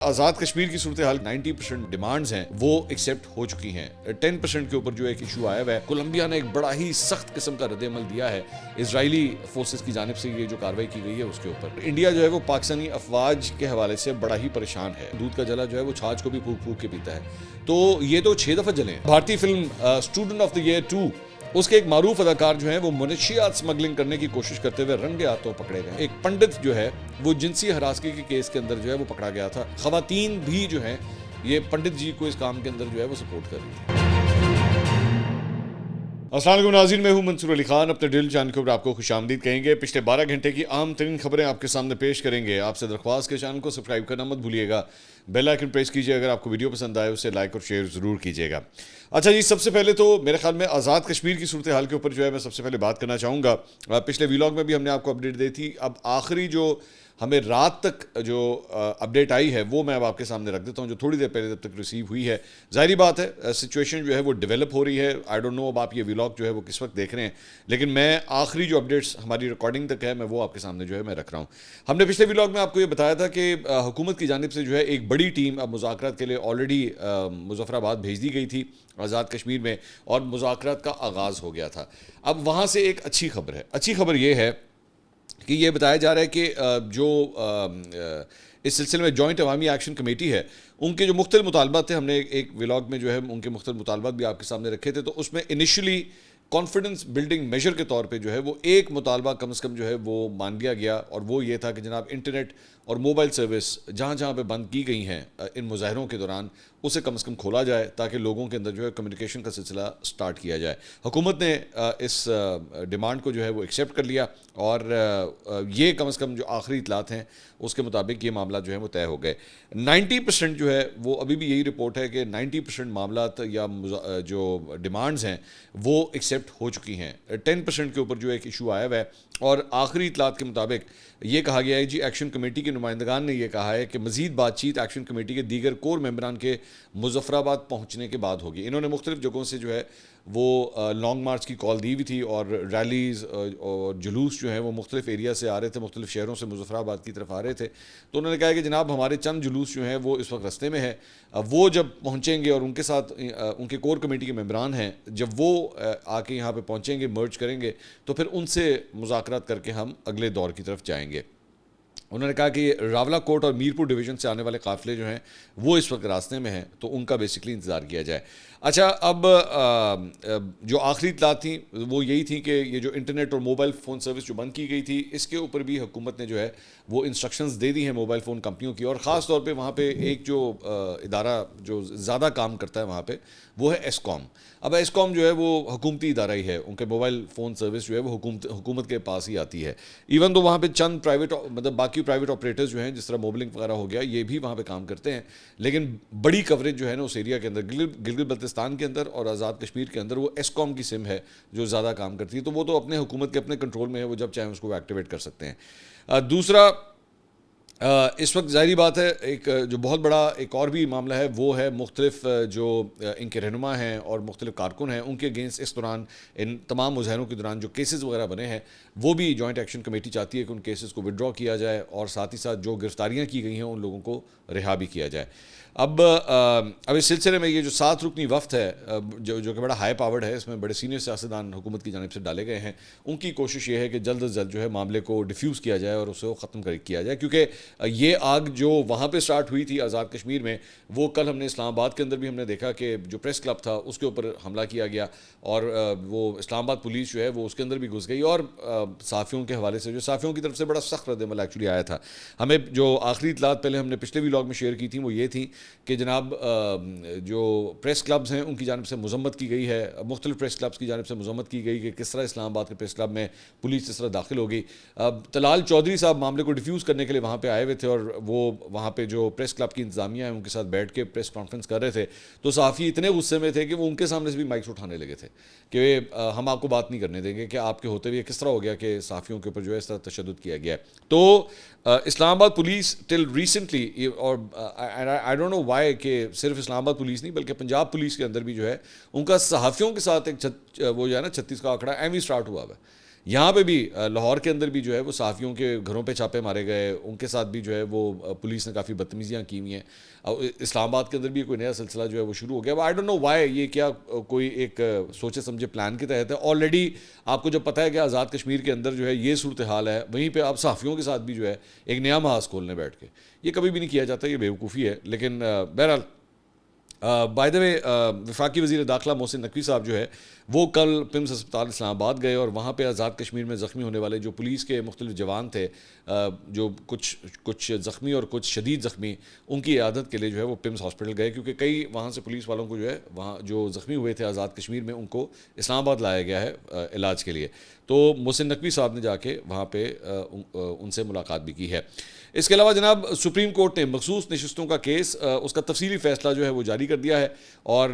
آزاد کشمیر کی صورتحال 90% ڈیمانڈز ہیں وہ ایکسیپٹ ہو چکی ہیں. 10% کے اوپر جو ایک ایشو آیا ہوا ہے. کولمبیا نے ایک بڑا ہی سخت قسم کا رد عمل دیا ہے اسرائیلی فورسز کی جانب سے یہ جو کارروائی کی گئی ہے اس کے اوپر. انڈیا جو ہے وہ پاکستانی افواج کے حوالے سے بڑا ہی پریشان ہے. دودھ کا جلا جو ہے وہ چھاچھ کو بھی پھونک پھونک کے پیتا ہے. تو یہ تو 6 دفعہ جلے ہیں. بھارتی film Student of the Year 2 اس کے ایک معروف اداکار جو ہیں وہ منشیات سمگلنگ کرنے کی کوشش کرتے ہوئے رنگے ہاتھوں پکڑے گئے. ایک پنڈت جو ہے وہ جنسی ہراسگی کے کیس کے اندر جو ہے وہ پکڑا گیا تھا. خواتین بھی جو ہیں یہ پنڈت جی کو اس کام کے اندر جو ہے وہ سپورٹ کر رہی تھی. السلام علیکم ناظرین، میں ہوں منصور علی خان. اپنے ڈیل چینل کے اوپر آپ کو خوش آمدید کہیں گے. پچھلے 12 گھنٹے کی عام ترین خبریں آپ کے سامنے پیش کریں گے. آپ سے درخواست کے چینل کو سبسکرائب کرنا مت بھولیے گا. بیل آئیکن پریس کیجیے. اگر آپ کو ویڈیو پسند آئے اسے لائک اور شیئر ضرور کیجیے گا. اچھا جی، سب سے پہلے تو میرے خیال میں آزاد کشمیر کی صورتحال کے اوپر جو ہے میں سب سے پہلے بات کرنا چاہوں گا. پچھلے ویلاگ میں بھی ہم نے آپ کو اپڈیٹ دی تھی. اب آخری جو ہمیں رات تک جو اپڈیٹ آئی ہے وہ میں اب آپ کے سامنے رکھ دیتا ہوں، جو تھوڑی دیر پہلے جب تک ریسیو ہوئی ہے. ظاہری بات ہے سچویشن جو ہے وہ ڈیولپ ہو رہی ہے. آئی ڈونٹ نو اب آپ یہ ویلاگ جو ہے وہ کس وقت دیکھ رہے ہیں، لیکن میں آخری جو اپڈیٹس ہماری ریکارڈنگ تک ہے میں وہ آپ کے سامنے جو ہے میں رکھ رہا ہوں. ہم نے پچھلے ویلاگ میں آپ کو یہ بتایا تھا کہ حکومت کی جانب سے جو ہے ایک بڑی ٹیم اب مذاکرات کے لیے آلریڈی مظفر آباد بھیج دی گئی تھی آزاد کشمیر میں، اور مذاکرات کا آغاز ہو گیا تھا. اب وہاں سے ایک اچھی خبر ہے. اچھی خبر یہ ہے کہ یہ بتایا جا رہا ہے کہ جو اس سلسلے میں جوائنٹ عوامی ایکشن کمیٹی ہے ان کے جو مختلف مطالبات تھے، ہم نے ایک ویلاگ میں جو ہے ان کے مختلف مطالبات بھی آپ کے سامنے رکھے تھے. تو اس میں انیشلی کانفیڈنس بلڈنگ میجر کے طور پہ جو ہے وہ ایک مطالبہ کم از کم جو ہے وہ مان لیا گیا، اور وہ یہ تھا کہ جناب انٹرنیٹ اور موبائل سروس جہاں جہاں پہ بند کی گئی ہیں ان مظاہروں کے دوران اسے کم از کم کھولا جائے تاکہ لوگوں کے اندر جو ہے کمیونیکیشن کا سلسلہ سٹارٹ کیا جائے. حکومت نے اس ڈیمانڈ کو جو ہے وہ ایکسیپٹ کر لیا، اور یہ کم از کم جو آخری اطلاعات ہیں اس کے مطابق یہ معاملات جو ہیں وہ طے ہو گئے. 90% جو ہے وہ ابھی بھی یہی رپورٹ ہے کہ 90% معاملات یا جو ڈیمانڈز ہیں وہ ایکسیپٹ ہو چکی ہیں. 10% کے اوپر جو ایک ایشو آیا ہوا ہے، اور آخری اطلاعات کے مطابق یہ کہا گیا ہے جی ایکشن کمیٹی کے نمائندگان نے یہ کہا ہے کہ مزید بات چیت ایکشن کمیٹی کے دیگر کور ممبران کے مظفر آباد پہنچنے کے بعد ہوگی. انہوں نے مختلف جگہوں سے جو ہے وہ لانگ مارچ کی کال دی ہوئی تھی، اور ریلیز اور جلوس جو ہیں وہ مختلف ایریا سے آ رہے تھے، مختلف شہروں سے مظفر آباد کی طرف آ رہے تھے. تو انہوں نے کہا کہ جناب ہمارے چند جلوس جو ہیں وہ اس وقت رستے میں ہے، وہ جب پہنچیں گے اور ان کے ساتھ ان کے کور کمیٹی کے ممبران ہیں جب وہ آ کے یہاں پہ پہنچیں گے، مرج کریں گے، تو پھر ان سے مذاکرات کر کے ہم اگلے دور کی طرف جائیں گے. انہوں نے کہا کہ راولہ کوٹ اور میرپور ڈویژن سے آنے والے قافلے جو ہیں وہ اس وقت راستے میں ہیں، تو ان کا بیسکلی انتظار کیا جائے. اچھا، اب جو آخری اطلاعات تھیں وہ یہی تھیں کہ یہ جو انٹرنیٹ اور موبائل فون سروس جو بند کی گئی تھی اس کے اوپر بھی حکومت نے جو ہے وہ انسٹرکشنز دے دی ہیں موبائل فون کمپنیوں کی، اور خاص طور پہ وہاں پہ ایک جو ادارہ جو زیادہ کام کرتا ہے وہاں پہ وہ ہے ایسکام. اب ایسکام جو ہے وہ حکومتی ادارہ ہی ہے، ان کے موبائل فون سروس جو ہے وہ حکومت کے پاس ہی آتی ہے. ایون تو وہاں پہ چند پرائیویٹ مطلب باقی پرائیویٹ آپریٹرز جو ہیں جس طرح موبلنک وغیرہ ہو گیا یہ بھی وہاں پہ کام کرتے ہیں، لیکن بڑی کوریج جو ہے نا اس ایریا کے اندر گلگت بلتستان کے اندر اور آزاد کشمیر کے اندر وہ ایسکام کی سم ہے جو زیادہ کام کرتی ہے. تو وہ تو اپنے حکومت کے اپنے کنٹرول میں ہے، وہ جب چاہیں اس کو ایکٹیویٹ کر سکتے ہیں. دوسرا اس وقت ظاہری بات ہے ایک جو بہت بڑا ایک اور بھی معاملہ ہے وہ ہے مختلف جو ان کے رہنما ہیں اور مختلف کارکن ہیں ان کے اگینسٹ اس دوران ان تمام مظاہروں کے دوران جو کیسز وغیرہ بنے ہیں وہ بھی جوائنٹ ایکشن کمیٹی چاہتی ہے کہ ان کیسز کو ودڈرا کیا جائے، اور ساتھ ہی ساتھ جو گرفتاریاں کی گئی ہیں ان لوگوں کو رہا بھی کیا جائے. اب اس سلسلے میں یہ جو 7 رکنی وفد ہے جو کہ بڑا ہائی پاورڈ ہے، اس میں بڑے سینئر سیاستدان حکومت کی جانب سے ڈالے گئے ہیں. ان کی کوشش یہ ہے کہ جلد از جلد جو ہے معاملے کو ڈیفیوز کیا جائے اور اسے ختم کیا جائے، کیونکہ یہ آگ جو وہاں پہ سٹارٹ ہوئی تھی آزاد کشمیر میں وہ کل ہم نے اسلام آباد کے اندر بھی ہم نے دیکھا کہ جو پریس کلب تھا اس کے اوپر حملہ کیا گیا، اور وہ اسلام آباد پولیس جو ہے وہ اس کے اندر بھی گھس گئی، اور صحافیوں کے حوالے سے جو صحافیوں کی طرف سے بڑا سخت رد عمل ایکچولی آیا تھا. ہمیں جو آخری اطلاعات پہلے ہم نے پچھلے ویلاگ میں شیئر کی تھیں وہ یہ تھیں کہ جناب جو پریس کلبز ہیں ان کی جانب سے مذمت کی گئی ہے، مختلف پریس کلبز کی جانب سے مذمت کی گئی کہ کس طرح اسلام آباد کے پریس کلب میں پولیس اس طرح داخل ہو گئی. طلال چودھری صاحب معاملے کو ڈیفیوز کرنے کے لیے وہاں پہ آئے ہوئے تھے، اور وہ وہاں پہ جو پریس کلب کی انتظامیہ ہے ان کے ساتھ بیٹھ کے پریس کانفرنس کر رہے تھے. تو صحافی اتنے غصے میں تھے کہ وہ ان کے سامنے سے بھی مائکس اٹھانے لگے تھے کہ ہم آپ کو بات نہیں کرنے دیں گے کہ آپ کے ہوتے ہوئے کس طرح ہو گیا کہ صحافیوں کے اوپر جو ہے اس طرح تشدد کیا گیا ہے. تو اسلام آباد پولیس ٹل ریسنٹلی، اور آئی ڈونٹ نو وائی کہ صرف اسلام آباد پولیس نہیں بلکہ پنجاب پولیس کے اندر بھی جو ہے ان کا صحافیوں کے ساتھ ایک وہ جو ہے نا 36 کا آنکڑا ایم ہی اسٹارٹ ہوا ہے یہاں پہ بھی لاہور کے اندر بھی جو ہے وہ صحافیوں کے گھروں پہ چھاپے مارے گئے, ان کے ساتھ بھی جو ہے وہ پولیس نے کافی بدتمیزیاں کی ہوئی ہیں. اسلام آباد کے اندر بھی کوئی نیا سلسلہ جو ہے وہ شروع ہو گیا. آئی ڈونٹ نو وائی, یہ کیا کوئی ایک سوچے سمجھے پلان کے تحت ہے؟ آلریڈی آپ کو جب پتہ ہے کہ آزاد کشمیر کے اندر جو ہے یہ صورتحال ہے, وہیں پہ آپ صحافیوں کے ساتھ بھی جو ہے ایک نیا محاذ کھولنے بیٹھ کے, یہ کبھی بھی نہیں کیا جاتا, یہ بیوقوفی ہے. لیکن بہرحال بائی دا وے, وفاقی وزیر داخلہ محسن نقوی صاحب جو ہے وہ کل پمس ہسپتال اسلام آباد گئے, اور وہاں پہ آزاد کشمیر میں زخمی ہونے والے جو پولیس کے مختلف جوان تھے, جو کچھ زخمی اور کچھ شدید زخمی, ان کی عیادت کے لیے جو ہے وہ پمس ہاسپٹل گئے, کیونکہ کئی وہاں سے پولیس والوں کو جو ہے وہاں جو زخمی ہوئے تھے آزاد کشمیر میں, ان کو اسلام آباد لایا گیا ہے علاج کے لیے. تو محسن نقوی صاحب نے جا کے وہاں پہ ان سے ملاقات بھی کی ہے. اس کے علاوہ جناب سپریم کورٹ نے مخصوص نشستوں کا کیس, اس کا تفصیلی فیصلہ جو ہے وہ جاری کر دیا ہے, اور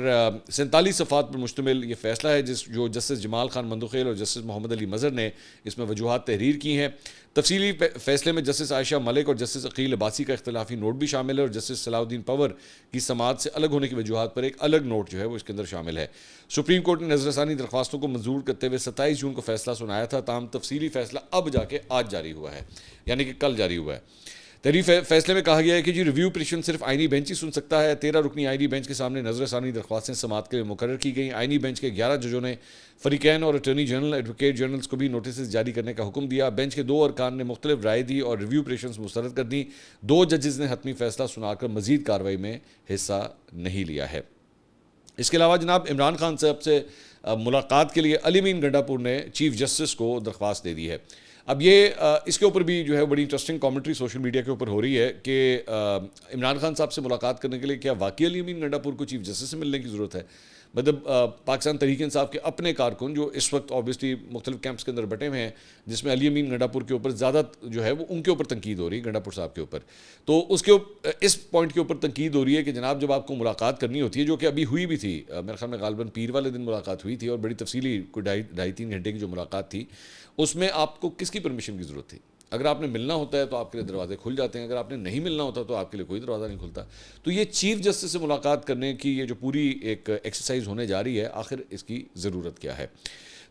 47 صفحات پر مشتمل یہ فیصلہ ہے جو جسٹس جمال خان مندوخیل اور جسٹس محمد علی مظہر نے اس میں وجوہات تحریر کی ہیں. تفصیلی فیصلے میں جسٹس عائشہ ملک اور جسٹس عقیل عباسی کا اختلافی نوٹ بھی شامل ہے, اور جسٹس صلاح الدین پور کی سماعت سے الگ ہونے کی وجوہات پر ایک الگ نوٹ جو ہے وہ اس کے اندر شامل ہے. سپریم کورٹ نے نظر ثانی درخواستوں کو منظور کرتے ہوئے 27 جون کو فیصلہ سنایا تھا, تاہم تفصیلی فیصلہ اب جا کے آج جاری ہوا ہے, یعنی کہ کل جاری ہوا ہے. تحریری فیصلے میں کہا گیا ہے کہ جی ریویو پٹیشن صرف آئینی بینچ ہی سن سکتا ہے. 13 رکنی آئینی بینچ کے سامنے نظر ثانی درخواستیں سماعت کے لیے مقرر کی گئیں. آئینی بینچ کے 11 ججوں نے فریقین اور اٹارنی جنرل, ایڈوکیٹ جنرلز کو بھی نوٹسز جاری کرنے کا حکم دیا. بینچ کے 2 ارکان نے مختلف رائے دی اور ریویو پٹیشنز مسترد کر دیں. 2 ججز نے حتمی فیصلہ سنا کر مزید کارروائی میں حصہ نہیں لیا ہے. اس کے علاوہ جناب عمران خان صاحب سے ملاقات کے لیے علی امین گنڈا پور نے چیف جسٹس کو درخواست دے دی ہے. اب یہ اس کے اوپر بھی جو ہے بڑی انٹرسٹنگ کامنٹری سوشل میڈیا کے اوپر ہو رہی ہے کہ عمران خان صاحب سے ملاقات کرنے کے لیے کیا واقعی علی امین گنڈا پور کو چیف جسٹس سے ملنے کی ضرورت ہے؟ مطلب پاکستان تحریک انصاف کے اپنے کارکن جو اس وقت آبویسلی مختلف کیمپس کے اندر بٹے ہوئے ہیں, جس میں علی امین گنڈا پور کے اوپر زیادہ جو ہے وہ ان کے اوپر تنقید ہو رہی ہے, گنڈا پور صاحب کے اوپر. تو اس پوائنٹ کے اوپر تنقید ہو رہی ہے کہ جناب جب آپ کو ملاقات کرنی ہوتی ہے, جو کہ ابھی ہوئی بھی تھی, میرے خیال میں غالباً پیر والے دن ملاقات ہوئی تھی, اور بڑی تفصیلی کوئی 2.5-3 گھنٹے کی جو ملاقات تھی, اس میں آپ کو کس کی پرمیشن کی ضرورت تھی؟ اگر آپ نے ملنا ہوتا ہے تو آپ کے لیے دروازے کھل جاتے ہیں, اگر آپ نے نہیں ملنا ہوتا تو آپ کے لیے کوئی دروازہ نہیں کھلتا. تو یہ چیف جسٹس سے ملاقات کرنے کی یہ جو پوری ایک ایکسرسائز ہونے جا رہی ہے, آخر اس کی ضرورت کیا ہے؟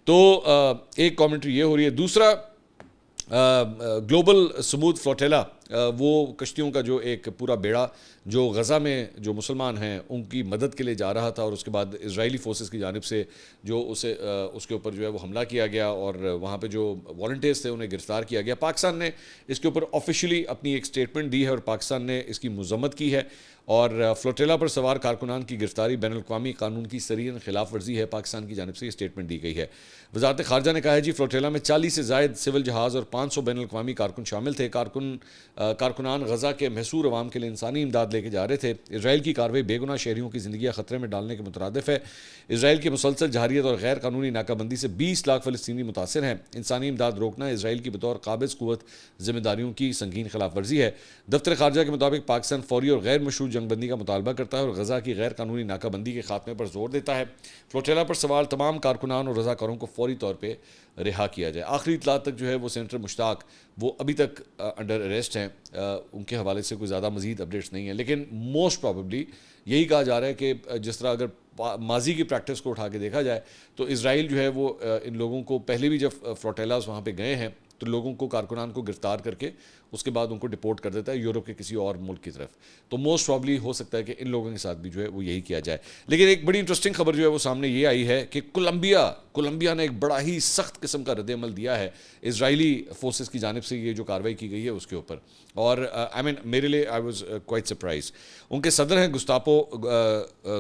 تو ایک کامنٹری یہ ہو رہی ہے. دوسرا, گلوبل سمود فلوٹیلا, وہ کشتیوں کا جو ایک پورا بیڑا جو غزہ میں جو مسلمان ہیں ان کی مدد کے لیے جا رہا تھا, اور اس کے بعد اسرائیلی فورسز کی جانب سے جو اس کے اوپر جو ہے وہ حملہ کیا گیا, اور وہاں پہ جو والنٹیئرز تھے انہیں گرفتار کیا گیا. پاکستان نے اس کے اوپر آفیشیلی اپنی ایک سٹیٹمنٹ دی ہے, اور پاکستان نے اس کی مذمت کی ہے, اور فلوٹیلا پر سوار کارکنان کی گرفتاری بین الاقوامی قانون کی سرین خلاف ورزی ہے. پاکستان کی جانب سے یہ سٹیٹمنٹ دی گئی ہے. وزارت خارجہ نے کہا ہے جی فلوٹیلا میں 40 سے زائد سول جہاز اور 500 بین الاقوامی کارکن شامل تھے. کارکنان غزہ کے محصور عوام کے لیے انسانی امداد لے کے جا رہے تھے. اسرائیل کی کارروائی بے گناہ شہریوں کی زندگیاں خطرے میں ڈالنے کے مترادف ہے. اسرائیل کی مسلسل جارحیت اور غیر قانونی ناکہ بندی سے 20 لاکھ فلسطینی متاثر ہیں. انسانی امداد روکنا اسرائیل کی بطور قابض قوت ذمہ داریوں کی سنگین خلاف ورزی ہے. دفتر خارجہ کے مطابق پاکستان فوری اور غیر مشروط جنگ بندی کا مطالبہ کرتا ہے اور غزہ کی غیر قانونی ناکہ بندی کے خاتمے پر زور دیتا ہے. فلوٹیلا پر سوار تمام کارکنان اور رضاکاروں کو فوری طور پہ رہا کیا جائے. آخری اطلاع تک جو ہے وہ سینیٹر مشتاق وہ ابھی تک انڈر اریسٹ ہیں, ان کے حوالے سے کوئی زیادہ مزید اپڈیٹس نہیں ہیں, لیکن موسٹ پرابیبلی یہی کہا جا رہا ہے کہ جس طرح اگر ماضی کی پریکٹس کو اٹھا کے دیکھا جائے تو اسرائیل جو ہے وہ ان لوگوں کو پہلے بھی جب فلوٹیلاز وہاں پہ گئے ہیں تو لوگوں کو کارکنان کو گرفتار کر کے اس کے بعد ان کو ڈپورٹ کر دیتا ہے یورپ کے کسی اور ملک کی طرف. تو موسٹ پرابلی ہو سکتا ہے کہ ان لوگوں کے ساتھ بھی جو ہے وہ یہی کیا جائے. لیکن ایک بڑی انٹرسٹنگ خبر جو ہے وہ سامنے یہ آئی ہے کہ کولمبیا نے ایک بڑا ہی سخت قسم کا رد عمل دیا ہے اسرائیلی فورسز کی جانب سے یہ جو کارروائی کی گئی ہے اس کے اوپر. اور میرے لیے آئی واز کوائٹ سرپرائز. ان کے صدر ہیں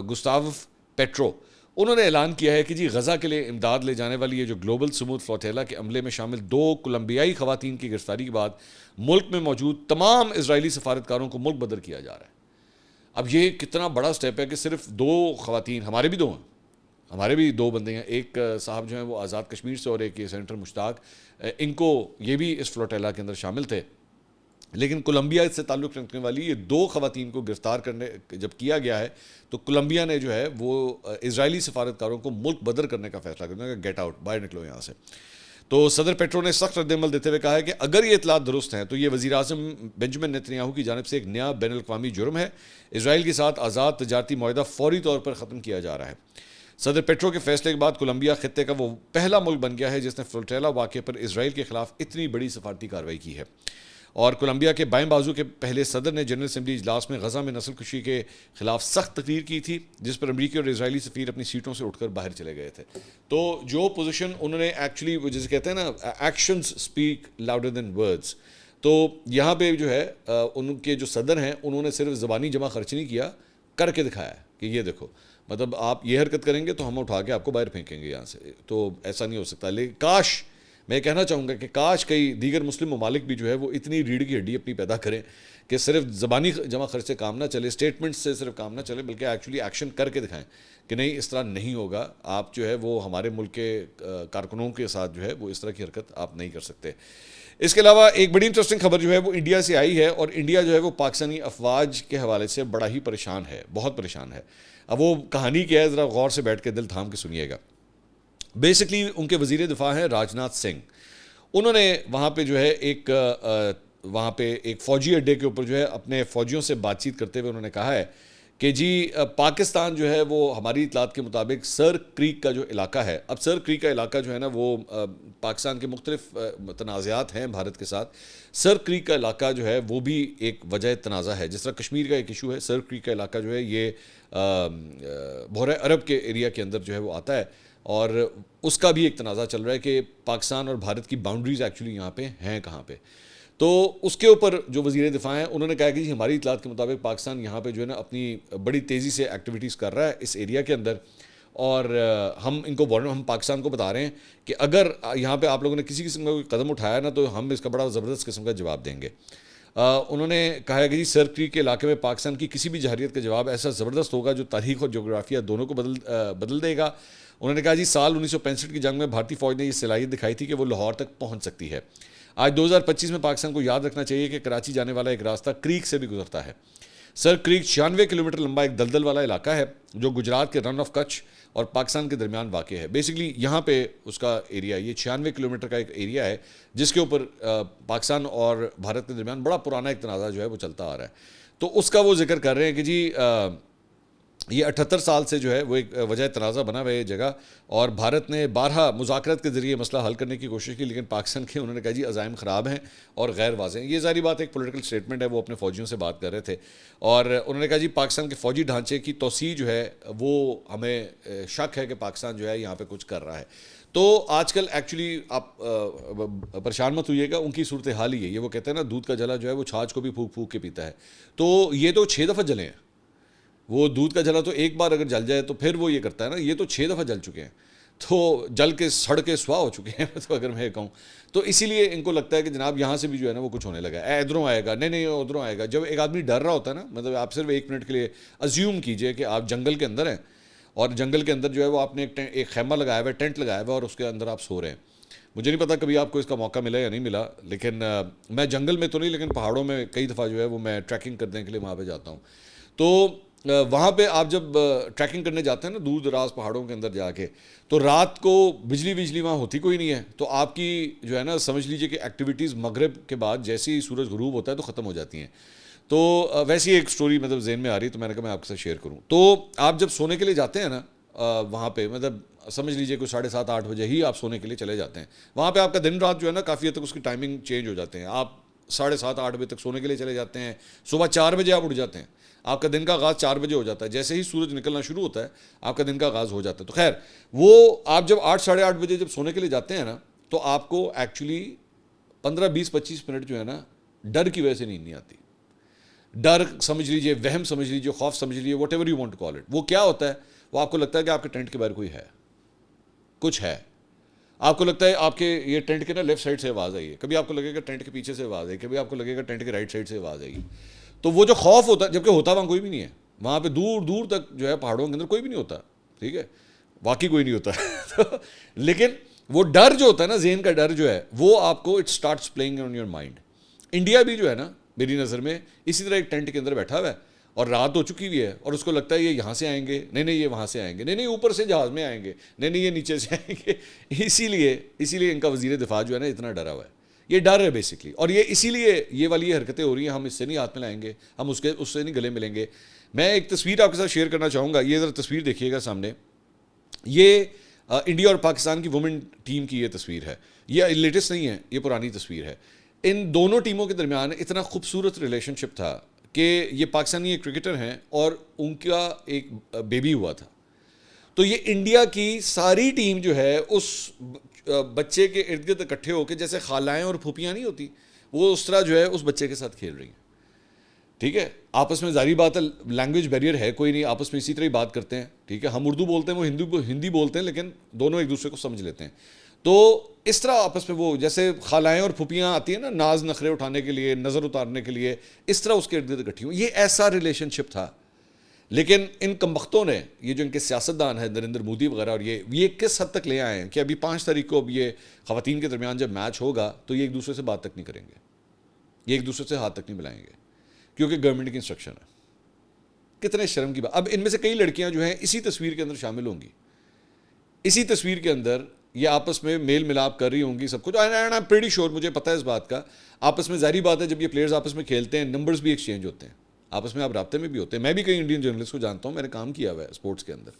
گستاو پیٹرو. انہوں نے اعلان کیا ہے کہ جی غزہ کے لیے امداد لے جانے والی یہ جو گلوبل سمود فلوٹیلا کے عملے میں شامل 2 کولمبیائی خواتین کی گرفتاری کے بعد ملک میں موجود تمام اسرائیلی سفارتکاروں کو ملک بدر کیا جا رہا ہے. اب یہ کتنا بڑا سٹیپ ہے کہ صرف 2 خواتین, ہمارے بھی 2 ہیں, ہمارے بھی 2 بندے ہیں, ایک صاحب جو ہیں وہ آزاد کشمیر سے اور ایک یہ سینیٹر مشتاق, ان کو یہ بھی اس فلوٹیلا کے اندر شامل تھے. لیکن کولمبیا سے تعلق رکھنے والی یہ 2 خواتین کو گرفتار کرنے جب کیا گیا ہے تو کولمبیا نے جو ہے وہ اسرائیلی سفارتکاروں کو ملک بدر کرنے کا فیصلہ کرنے کا, گیٹ آؤٹ, باہر نکلو یہاں سے. تو صدر پیٹرو نے سخت رد عمل دیتے ہوئے کہا ہے کہ اگر یہ اطلاعات درست ہیں تو یہ وزیر اعظم بنجمن نیتنیاہو کی جانب سے ایک نیا بین الاقوامی جرم ہے. اسرائیل کے ساتھ آزاد تجارتی معاہدہ فوری طور پر ختم کیا جا رہا ہے. صدر پیٹرو کے فیصلے کے بعد کولمبیا خطے کا وہ پہلا ملک بن گیا ہے جس نے فلوٹیلا واقعے پر اسرائیل کے خلاف اتنی بڑی سفارتی کارروائی کی ہے. اور کولمبیا کے بائیں بازو کے پہلے صدر نے جنرل اسمبلی اجلاس میں غزہ میں نسل کشی کے خلاف سخت تقریر کی تھی جس پر امریکی اور اسرائیلی سفیر اپنی سیٹوں سے اٹھ کر باہر چلے گئے تھے. تو جو پوزیشن انہوں نے ایکچولی وہ جسے کہتے ہیں نا actions speak louder than words, تو یہاں پہ جو ہے ان کے جو صدر ہیں انہوں نے صرف زبانی جمع خرچ نہیں کیا، کر کے دکھایا کہ یہ دیکھو مطلب آپ یہ حرکت کریں گے تو ہم اٹھا کے آپ کو باہر پھینکیں گے یہاں سے. تو ایسا نہیں ہو سکتا. لیکن کاش، میں کہنا چاہوں گا کہ کاش کئی دیگر مسلم ممالک بھی جو ہے وہ اتنی ریڑھ کی ہڈی اپنی پیدا کریں کہ صرف زبانی جمع خرچ سے کام نہ چلے، اسٹیٹمنٹس سے صرف کام نہ چلے، بلکہ ایکچولی ایکشن کر کے دکھائیں کہ نہیں اس طرح نہیں ہوگا. آپ جو ہے وہ ہمارے ملک کے کارکنوں کے ساتھ جو ہے وہ اس طرح کی حرکت آپ نہیں کر سکتے. اس کے علاوہ ایک بڑی انٹرسٹنگ خبر جو ہے وہ انڈیا سے آئی ہے، اور انڈیا جو ہے وہ پاکستانی افواج کے حوالے سے بڑا ہی پریشان ہے، بہت پریشان ہے. اب وہ کہانی کیا ہے ذرا غور سے بیٹھ کے دل تھام کے سنیے گا. بیسکلی ان کے وزیر دفاع ہیں راجناتھ سنگھ. انہوں نے وہاں پہ جو ہے وہاں پہ ایک فوجی اڈے کے اوپر جو ہے اپنے فوجیوں سے بات چیت کرتے ہوئے انہوں نے کہا ہے کہ جی پاکستان جو ہے وہ ہماری اطلاعات کے مطابق سر کریک کا جو علاقہ ہے، اب سر کریک کا علاقہ جو ہے نا وہ پاکستان کے مختلف تنازعات ہیں بھارت کے ساتھ. سر کریک کا علاقہ جو ہے وہ بھی ایک وجہ تنازع ہے، جس طرح کشمیر کا ایک ایشو ہے. سر کریک کا علاقہ جو ہے یہ بحیرہ عرب کے ایریا کے اندر جو ہے وہ آتا ہے، اور اس کا بھی ایک تنازع چل رہا ہے کہ پاکستان اور بھارت کی باؤنڈریز ایکچولی یہاں پہ ہیں کہاں پہ. تو اس کے اوپر جو وزیر دفاع ہیں انہوں نے کہا کہ جی ہماری اطلاعات کے مطابق پاکستان یہاں پہ جو ہے نا اپنی بڑی تیزی سے ایکٹیویٹیز کر رہا ہے اس ایریا کے اندر، اور ہم پاکستان کو بتا رہے ہیں کہ اگر یہاں پہ آپ لوگوں نے کسی قسم کا کوئی قدم اٹھایا نا تو ہم اس کا بڑا زبردست قسم کا جواب دیں گے. انہوں نے کہا ہے کہ جی سر کریک کے علاقے میں پاکستان کی کسی بھی جہریت کا جواب ایسا زبردست ہوگا جو تاریخ اور جغرافیہ دونوں کو بدل دے گا. انہوں نے کہا جی سال 1965 کی جنگ میں بھارتی فوج نے یہ صلاحیت دکھائی تھی کہ وہ لاہور تک پہنچ سکتی ہے. آج 2025 میں پاکستان کو یاد رکھنا چاہیے کہ کراچی جانے والا ایک راستہ کریک سے بھی گزرتا ہے. سر کریک 96 کلومیٹر لمبا ایک دلدل والا علاقہ ہے جو گجرات کے رن آف کچھ اور پاکستان کے درمیان واقع ہے. بیسکلی یہاں پہ اس کا ایریا یہ 96 کلومیٹر کا ایک ایریا ہے جس کے اوپر پاکستان اور بھارت کے درمیان بڑا پرانا ایک تنازع جو ہے وہ چلتا آ رہا ہے. تو اس کا وہ ذکر کر رہے ہیں کہ جی یہ 78 سال سے جو ہے وہ ایک وجہ تنازع بنا ہوا ہے یہ جگہ، اور بھارت نے بارہا مذاکرات کے ذریعے مسئلہ حل کرنے کی کوشش کی، لیکن پاکستان کے انہوں نے کہا جی عزائم خراب ہیں اور غیر واضح ہیں. یہ ظاہری بات ایک پولیٹیکل سٹیٹمنٹ ہے، وہ اپنے فوجیوں سے بات کر رہے تھے، اور انہوں نے کہا جی پاکستان کے فوجی ڈھانچے کی توسیع جو ہے وہ ہمیں شک ہے کہ پاکستان جو ہے یہاں پہ کچھ کر رہا ہے. تو آج کل ایکچولی آپ پریشان مت ہوئیے گا، ان کی صورتحال ہی ہے یہ. وہ کہتے ہیں نا دودھ کا جلا جو ہے وہ چھاچھ کو بھی پھونک پھونک کے پیتا ہے. تو یہ تو 6 دفعہ جلے ہیں. وہ دودھ کا جلا تو ایک بار اگر جل جائے تو پھر وہ یہ کرتا ہے نا، یہ تو 6 دفعہ جل چکے ہیں، تو جل کے سڑ کے سوا ہو چکے ہیں تو اگر میں کہوں تو اسی لیے ان کو لگتا ہے کہ جناب یہاں سے بھی جو ہے نا وہ کچھ ہونے لگا ہے، ادھروں آئے گا، نہیں ادھروں آئے گا. جب ایک آدمی ڈر رہا ہوتا ہے نا، مطلب آپ صرف 1 منٹ کے لیے ازیوم کیجئے کہ آپ جنگل کے اندر ہیں، اور جنگل کے اندر جو ہے وہ آپ نے ایک خیمہ لگایا ہوا ہے، ٹینٹ لگایا ہوا ہے، اور اس کے اندر آپ سو رہے ہیں. مجھے نہیں پتا کبھی آپ کو اس کا موقع ملا یا نہیں ملا، لیکن میں جنگل میں تو نہیں لیکن پہاڑوں میں کئی دفعہ جو ہے وہ میں ٹریکنگ کرنے کے لیے وہاں پہ جاتا ہوں. تو وہاں پہ آپ جب ٹریکنگ کرنے جاتے ہیں نا دور دراز پہاڑوں کے اندر جا کے، تو رات کو بجلی وہاں ہوتی کوئی نہیں ہے، تو آپ کی جو ہے نا سمجھ لیجئے کہ ایکٹیویٹیز مغرب کے بعد جیسے ہی سورج غروب ہوتا ہے تو ختم ہو جاتی ہیں. تو ویسی ایک سٹوری مطلب ذہن میں آ رہی تو میں نے کہا میں آپ کے ساتھ شیئر کروں. تو آپ جب سونے کے لیے جاتے ہیں نا وہاں پہ مطلب سمجھ لیجئے کوئی 7:30-8 بجے ہی آپ سونے کے لیے چلے جاتے ہیں. وہاں پہ آپ کا دن رات جو ہے نا کافی حد تک اس کی ٹائمنگ چینج ہو جاتے ہیں. آپ 7:30-8 بجے تک سونے کے لیے چلے جاتے ہیں، صبح 4 بجے آپ اٹھ جاتے ہیں، آپ کا دن کا آغاز 4 بجے ہو جاتا ہے. جیسے ہی سورج نکلنا شروع ہوتا ہے آپ کا دن کا آغاز ہو جاتا ہے. تو خیر وہ آپ جب 8-8:30 بجے جب سونے کے لیے جاتے ہیں نا تو آپ کو ایکچولی 15-20-25 منٹ جو ہے نا ڈر کی وجہ سے نیند نہیں آتی. ڈر سمجھ لیجئے، وہم سمجھ لیجئے، خوف سمجھ لیجئے، whatever you want to call it. وہ کیا ہوتا ہے؟ وہ آپ کو لگتا ہے کہ آپ کے ٹینٹ کے باہر کوئی ہے، کچھ ہے. آپ کو لگتا ہے آپ کے یہ ٹینٹ کے نا لیفٹ سائڈ سے آواز آئی ہے، کبھی آپ کو لگے گا ٹینٹ کے پیچھے سے آواز آئی، کبھی آپ کو لگے گا ٹینٹ کے رائٹ سائڈ سے آواز آئی. تو وہ جو خوف ہوتا ہے، جبکہ ہوتا وہاں کوئی بھی نہیں ہے، وہاں پہ دور دور تک جو ہے پہاڑوں کے اندر کوئی بھی نہیں ہوتا، ٹھیک ہے، واقعی کوئی نہیں ہوتا. لیکن وہ ڈر جو ہوتا ہے نا، ذہن کا ڈر جو ہے، وہ آپ کو it starts playing on your mind. India بھی جو ہے نا میری نظر میں اسی طرح ایک ٹینٹ کے اندر بیٹھا ہوا ہے اور رات ہو چکی ہوئی ہے، اور اس کو لگتا ہے یہ یہاں سے آئیں گے، نہیں یہ وہاں سے آئیں گے، نہیں اوپر سے جہاز میں آئیں گے، نہیں یہ نیچے سے آئیں گے. اسی لیے ان کا وزیر دفاع جو ہے نا اتنا ڈرا ہوا ہے. یہ ڈر ہے بیسکلی، اور یہ اسی لیے یہ والی حرکتیں ہو رہی ہیں. ہم اس سے نہیں ہاتھ میں لائیں گے، ہم اس سے نہیں گلے ملیں گے. میں ایک تصویر آپ کے ساتھ شیئر کرنا چاہوں گا. یہ ذرا تصویر دیکھیے گا سامنے. یہ انڈیا اور پاکستان کی وومن ٹیم کی یہ تصویر ہے. یہ لیٹسٹ نہیں ہے, یہ پرانی تصویر ہے. ان دونوں ٹیموں کے درمیان اتنا خوبصورت ریلیشن شپ تھا کہ یہ پاکستانی ایک کرکٹر ہیں اور ان کا ایک بیبی ہوا تھا. تو یہ انڈیا کی ساری ٹیم جو ہے اس بچے کے ارد گرد اکٹھے ہو کے, جیسے خالائیں اور پھوپھیاں نہیں ہوتی, وہ اس طرح جو ہے اس بچے کے ساتھ کھیل رہی ہیں. ٹھیک ہے, آپس میں ظاہری بات ہے لینگویج بیریئر ہے کوئی نہیں, آپس میں اسی طرح ہی بات کرتے ہیں. ٹھیک ہے, ہم اردو بولتے ہیں, وہ ہندی بولتے ہیں, لیکن دونوں ایک دوسرے کو سمجھ لیتے ہیں. تو اس طرح آپس میں وہ جیسے خالائیں اور پھوپھیاں آتی ہیں نا ناز نخرے اٹھانے کے لیے, نظر اتارنے کے لیے, اس طرح اس کے ارد گرد اکٹھی ہوں. یہ ایسا ریلیشن شپ تھا. لیکن ان کمبختوں نے, یہ جو ان کے سیاستدان ہیں نریندر مودی وغیرہ, اور یہ کس حد تک لے آئے ہیں کہ ابھی 5 تاریخ کو اب یہ خواتین کے درمیان جب میچ ہوگا تو یہ ایک دوسرے سے بات تک نہیں کریں گے, یہ ایک دوسرے سے ہاتھ تک نہیں ملائیں گے, کیونکہ گورنمنٹ کی انسٹرکشن ہے. کتنے شرم کی بات. اب ان میں سے کئی لڑکیاں جو ہیں اسی تصویر کے اندر شامل ہوں گی, اسی تصویر کے اندر یہ آپس میں میل ملاپ کر رہی ہوں گی, سب کچھ. پریٹی شیور, مجھے پتہ ہے اس بات کا. آپس میں ظاہری بات ہے جب یہ پلیئرز آپس میں کھیلتے ہیں نمبرز بھی ایکسچینج ہوتے ہیں, آپس میں آپ رابطے میں بھی ہوتے ہیں. میں بھی کئی انڈین جرنلسٹ کو جانتا ہوں, میں نے کام کیا ہوا ہے اسپورٹس کے اندر.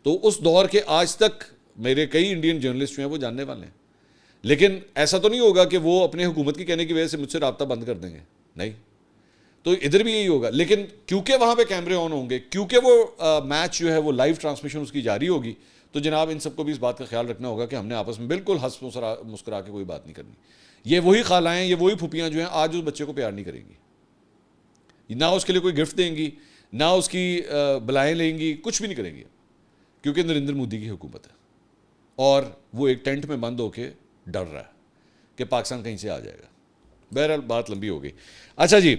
تو اس دور کے آج تک میرے کئی انڈین جرنلسٹ جو ہیں وہ جاننے والے ہیں. لیکن ایسا تو نہیں ہوگا کہ وہ اپنے حکومت کے کہنے کی وجہ سے مجھ سے رابطہ بند کر دیں گے, نہیں. تو ادھر بھی یہی ہوگا. لیکن کیونکہ وہاں پہ کیمرے آن ہوں گے, کیونکہ وہ میچ جو ہے وہ لائیو ٹرانسمیشن اس کی جاری ہوگی, تو جناب ان سب کو بھی اس بات کا خیال رکھنا ہوگا کہ ہم نے آپس میں بالکل ہنس مسکرا کے کوئی بات نہیں کرنی. یہ وہی خالائیں, یہ وہی پھوپھیاں جو ہیں آج اس بچے کو پیار نہیں کریں گی, نہ اس کے لیے کوئی گفٹ دیں گی, نہ اس کی بلائیں لیں گی, کچھ بھی نہیں کریں گی, کیونکہ نریندر مودی کی حکومت ہے اور وہ ایک ٹینٹ میں بند ہو کے ڈر رہا ہے کہ پاکستان کہیں سے آ جائے گا. بہرحال بات لمبی ہو گئی. اچھا جی,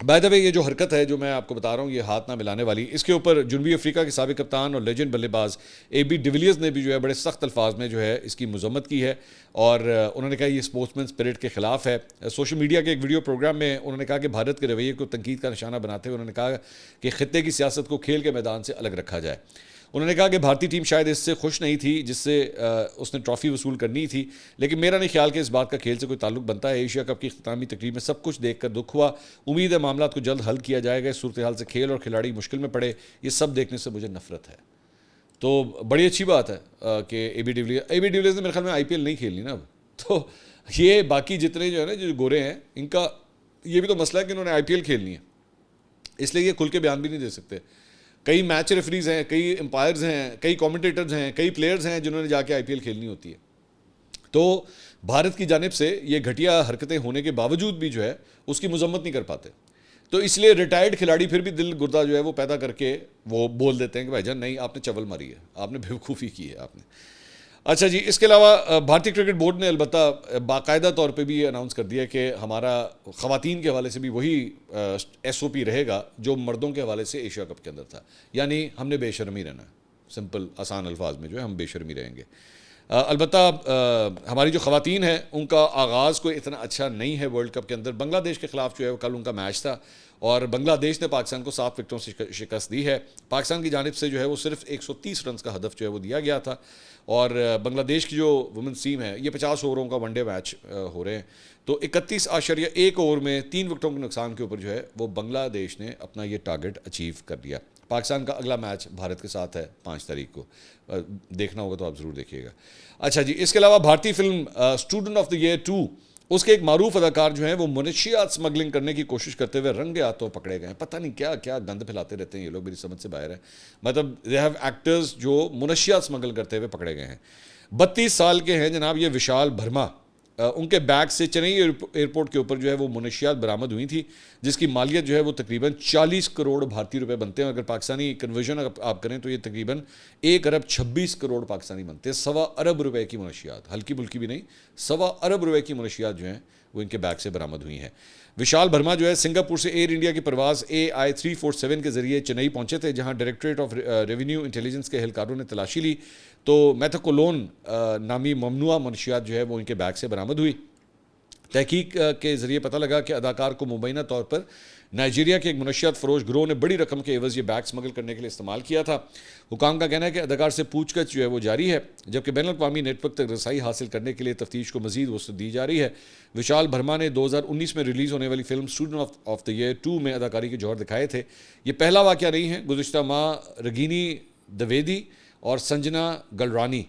بائی دا وے یہ جو حرکت ہے جو میں آپ کو بتا رہا ہوں یہ ہاتھ نہ ملانے والی, اس کے اوپر جنوبی افریقہ کے سابق کپتان اور لیجنڈ بلے باز اے بی ڈیویلیئرز نے بھی جو ہے بڑے سخت الفاظ میں جو ہے اس کی مذمت کی ہے, اور انہوں نے کہا یہ اسپورٹس مین اسپرٹ کے خلاف ہے. سوشل میڈیا کے ایک ویڈیو پروگرام میں انہوں نے کہا کہ بھارت کے رویے کو تنقید کا نشانہ بناتے ہوئے انہوں نے کہا کہ خطے کی سیاست کو کھیل کے میدان سے الگ رکھا جائے. انہوں نے کہا کہ بھارتی ٹیم شاید اس سے خوش نہیں تھی جس سے اس نے ٹرافی وصول کرنی تھی, لیکن میرا نہیں خیال کہ اس بات کا کھیل سے کوئی تعلق بنتا ہے. ایشیا کپ کی اختتامی تقریب میں سب کچھ دیکھ کر دکھ ہوا, امید ہے معاملات کو جلد حل کیا جائے گا. اس صورتحال سے کھیل اور کھلاڑی مشکل میں پڑے, یہ سب دیکھنے سے مجھے نفرت ہے. تو بڑی اچھی بات ہے کہ اے بی ڈیویلیئرز نے میرے خیال میں آئی پی ایل نہیں کھیلنی نا اب. تو یہ باقی جتنے جو ہے نا جو گورے ہیں ان کا یہ بھی تو مسئلہ ہے کہ انہوں نے آئی پی ایل کھیلنی ہے, اس لیے یہ کھل کے بیان بھی نہیں دے سکتے. کئی میچ ریفریز ہیں, کئی امپائرز ہیں, کئی کامنٹیٹرز ہیں, کئی پلیئرز ہیں جنہوں نے جا کے آئی پی ایل کھیلنی ہوتی ہے. تو بھارت کی جانب سے یہ گھٹیا حرکتیں ہونے کے باوجود بھی جو ہے اس کی مذمت نہیں کر پاتے. تو اس لیے ریٹائرڈ کھلاڑی پھر بھی دل گردہ جو ہے وہ پیدا کر کے وہ بول دیتے ہیں کہ بھائی جان نہیں, آپ نے چول ماری ہے, آپ نے بیوقوفی کی ہے آپ نے. اچھا جی, اس کے علاوہ بھارتی کرکٹ بورڈ نے البتہ باقاعدہ طور پہ بھی یہ اناؤنس کر دیا کہ ہمارا خواتین کے حوالے سے بھی وہی ایس او پی رہے گا جو مردوں کے حوالے سے ایشیا کپ کے اندر تھا, یعنی ہم نے بے شرمی رہنا ہے. سمپل آسان الفاظ میں جو ہے ہم بے شرمی رہیں گے. البتہ ہماری جو خواتین ہیں ان کا آغاز کوئی اتنا اچھا نہیں ہے ورلڈ کپ کے اندر. بنگلہ دیش کے خلاف جو ہے کل ان کا میچ تھا اور بنگلہ دیش نے پاکستان کو 7 وکٹوں سے شکست دی ہے. پاکستان کی جانب سے جو ہے وہ صرف 130 رنز کا ہدف جو ہے وہ دیا گیا تھا, اور بنگلہ دیش کی جو وومنس ٹیم ہے یہ 50 اووروں کا ون ڈے میچ ہو رہے ہیں. تو 31.1 اوور میں 3 وکٹوں کے نقصان کے اوپر جو ہے وہ بنگلہ دیش نے اپنا یہ ٹارگٹ اچیو کر لیا. پاکستان کا اگلا میچ بھارت کے ساتھ ہے 5 تاریخ کو, دیکھنا ہوگا تو آپ ضرور دیکھیے گا. اچھا جی, اس کے علاوہ بھارتی film Student of the Year 2 اس کے ایک معروف اداکار جو ہیں وہ منشیات اسمگلنگ کرنے کی کوشش کرتے ہوئے رنگے ہاتھوں پکڑے گئے ہیں. پتہ نہیں کیا کیا گند پھیلاتے رہتے ہیں یہ لوگ, میری سمجھ سے باہر ہے. مطلب دے ہیو ایکٹرز جو منشیات اسمگل کرتے ہوئے پکڑے گئے ہیں. 32 سال کے ہیں جناب یہ وشال بھرما. ان کے بیگ سے چنئی ایئرپورٹ کے اوپر جو ہے وہ منشیات برآمد ہوئی تھی جس کی مالیت جو ہے وہ تقریباً 40 کروڑ بھارتی روپے بنتے ہیں. اگر پاکستانی کنورژن آپ کریں تو یہ تقریباً 1 ارب 26 کروڑ پاکستانی بنتے ہیں. 1.25 ارب روپے کی منشیات, ہلکی بلکی بھی نہیں, 1.25 ارب روپے کی منشیات جو ہیں وہ ان کے بیگ سے برآمد ہوئی ہیں. وشال بھرما جو ہے سنگاپور سے ایئر انڈیا کی پرواز AI-347 کے ذریعے چنئی پہنچے تھے, جہاں ڈائریکٹریٹ آف ریونیو انٹیلیجنس کے اہلکاروں نے تلاشی لی تو میتھاکولون نامی ممنوعہ منشیات جو ہے وہ ان کے بیگ سے برآمد ہوئی. تحقیق کے ذریعے پتہ لگا کہ اداکار کو مبینہ طور پر نائجیریا کے ایک منشیات فروش گروہ نے بڑی رقم کے عوض یہ بیگ اسمگل کرنے کے لیے استعمال کیا تھا. حکام کا کہنا ہے کہ اداکار سے پوچھ گچھ جو ہے وہ جاری ہے, جبکہ بین الاقوامی نیٹ ورک تک رسائی حاصل کرنے کے لیے تفتیش کو مزید وسعت دی جا رہی ہے. وشال بھرما نے 2019 میں ریلیز ہونے والی film Student of the Year 2 میں اداکاری کے جوہر دکھائے تھے. یہ پہلا واقعہ نہیں ہے. گزشتہ ماہ رگینی دویدی اور سنجنا گلرانی،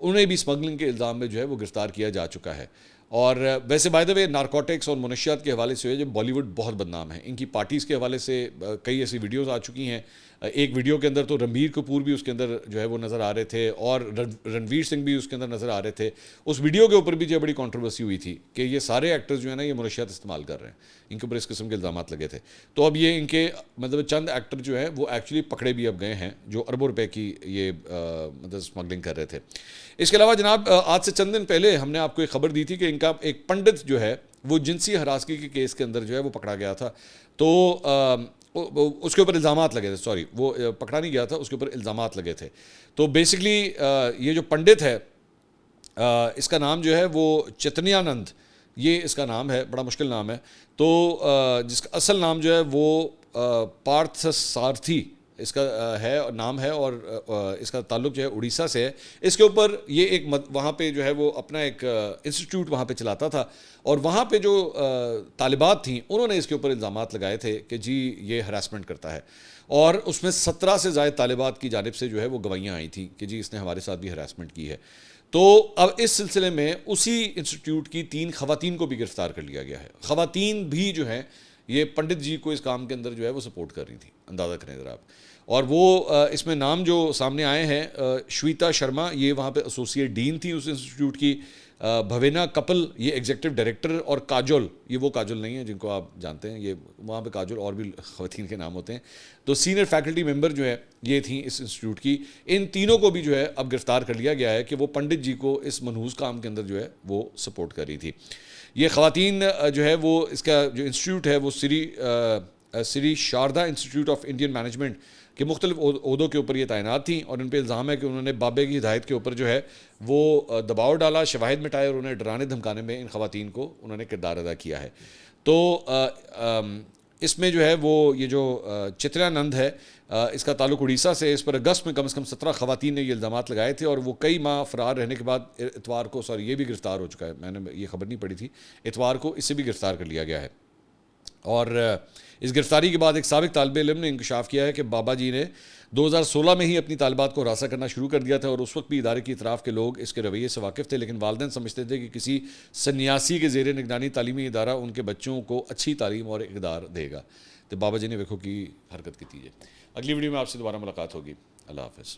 انہیں بھی اسمگلنگ کے الزام میں جو ہے وہ گرفتار کیا جا چکا ہے. اور ویسے بائی دا وے نارکوٹکس اور منشیات کے حوالے سے جو بالی ووڈ بہت بدنام ہے. ان کی پارٹیز کے حوالے سے کئی ایسی ویڈیوز آ چکی ہیں. ایک ویڈیو کے اندر تو رنبیر کپور بھی اس کے اندر جو ہے وہ نظر آ رہے تھے اور رنویر سنگھ بھی اس کے اندر نظر آ رہے تھے. اس ویڈیو کے اوپر بھی جو بڑی کنٹروورسی ہوئی تھی کہ یہ سارے ایکٹرز جو ہیں نا یہ منشیات استعمال کر ررہے ہیں. ان کے اوپر اس قسم کے الزامات لگے تھے. تو اب یہ ان کے مطلب چند ایکٹر جو ہیں وہ ایکچولی پکڑے بھی اب گئے ہیں جو اربوں روپے کی یہ مطلب اسمگلنگ کر رہے تھے. اس کے علاوہ جناب آج سے چند دن پہلے ہم نے آپ کو ایک خبر دی تھی کہ ان کا ایک پنڈت جو ہے وہ جنسی ہراسگی کے کیس کے اندر جو ہے وہ پکڑا گیا تھا. تو اس کے اوپر الزامات لگے تھے، وہ پکڑا نہیں گیا تھا، اس کے اوپر الزامات لگے تھے. تو بیسکلی یہ جو پنڈت ہے اس کا نام جو ہے وہ چتنیانند، یہ اس کا نام ہے، بڑا مشکل نام ہے. تو جس کا اصل نام جو ہے وہ پارتھ سارتھی اس کا ہے نام ہے اور اس کا تعلق جو ہے اڑیسہ سے ہے. اس کے اوپر یہ ایک وہاں پہ جو ہے وہ اپنا ایک انسٹیٹیوٹ وہاں پہ چلاتا تھا اور وہاں پہ جو طالبات تھیں انہوں نے اس کے اوپر الزامات لگائے تھے کہ جی یہ ہراسمنٹ کرتا ہے. اور اس میں 17 سے زائد طالبات کی جانب سے جو ہے وہ گواہیاں آئی تھیں کہ جی اس نے ہمارے ساتھ بھی ہراسمنٹ کی ہے. تو اب اس سلسلے میں اسی انسٹیٹیوٹ کی 3 خواتین کو بھی گرفتار کر لیا گیا ہے. خواتین بھی جو ہیں یہ پنڈت جی کو اس کام کے اندر جو ہے وہ سپورٹ کر رہی تھیں، اندازہ کریں ذرا آپ. اور وہ اس میں نام جو سامنے آئے ہیں شویتا شرما، یہ وہاں پہ ایسوسیٹ ڈین تھی اس انسٹیٹیوٹ کی. بھوینا کپل یہ ایگزیکٹو ڈائریکٹر، اور کاجول، یہ وہ کاجول نہیں ہے جن کو آپ جانتے ہیں، یہ وہاں پہ کاجول اور بھی خواتین کے نام ہوتے ہیں. تو سینئر فیکلٹی ممبر جو ہے یہ تھیں اس انسٹیٹیوٹ کی. ان تینوں کو بھی جو ہے اب گرفتار کر لیا گیا ہے کہ وہ پنڈت جی کو اس منحوس کام کے اندر جو ہے وہ سپورٹ کر رہی تھی. یہ خواتین جو ہے وہ اس کا جو انسٹیٹیوٹ ہے وہ Sri Sharda institute of Indian management کے مختلف عہدوں کے اوپر یہ تعینات تھیں. اور ان پہ الزام ہے کہ انہوں نے بابے کی ہدایت کے اوپر جو ہے وہ دباؤ ڈالا، شواہد مٹائے اور انہیں ڈرانے دھمکانے میں ان خواتین کو انہوں نے کردار ادا کیا ہے. تو اس میں جو ہے وہ یہ جو چترانند ہے اس کا تعلق اڑیسہ سے. اس پر اگست میں کم از کم 17 خواتین نے یہ الزامات لگائے تھے اور وہ کئی ماہ فرار رہنے کے بعد اتوار کو یہ بھی گرفتار ہو چکا ہے. میں نے یہ خبر نہیں پڑھی تھی، اتوار کو اسے بھی گرفتار کر لیا گیا ہے. اور اس گرفتاری کے بعد ایک سابق طالب علم نے انکشاف کیا ہے کہ بابا جی نے 2016 میں ہی اپنی طالبات کو ہراساں کرنا شروع کر دیا تھا اور اس وقت بھی ادارے کی اطراف کے لوگ اس کے رویے سے واقف تھے، لیکن والدین سمجھتے تھے کہ کسی سنیاسی کے زیر نگرانی تعلیمی ادارہ ان کے بچوں کو اچھی تعلیم اور اقدار دے گا. تو بابا جی نے ویکھو کی حرکت کی تھی. اگلی ویڈیو میں آپ سے دوبارہ ملاقات ہوگی. اللہ حافظ.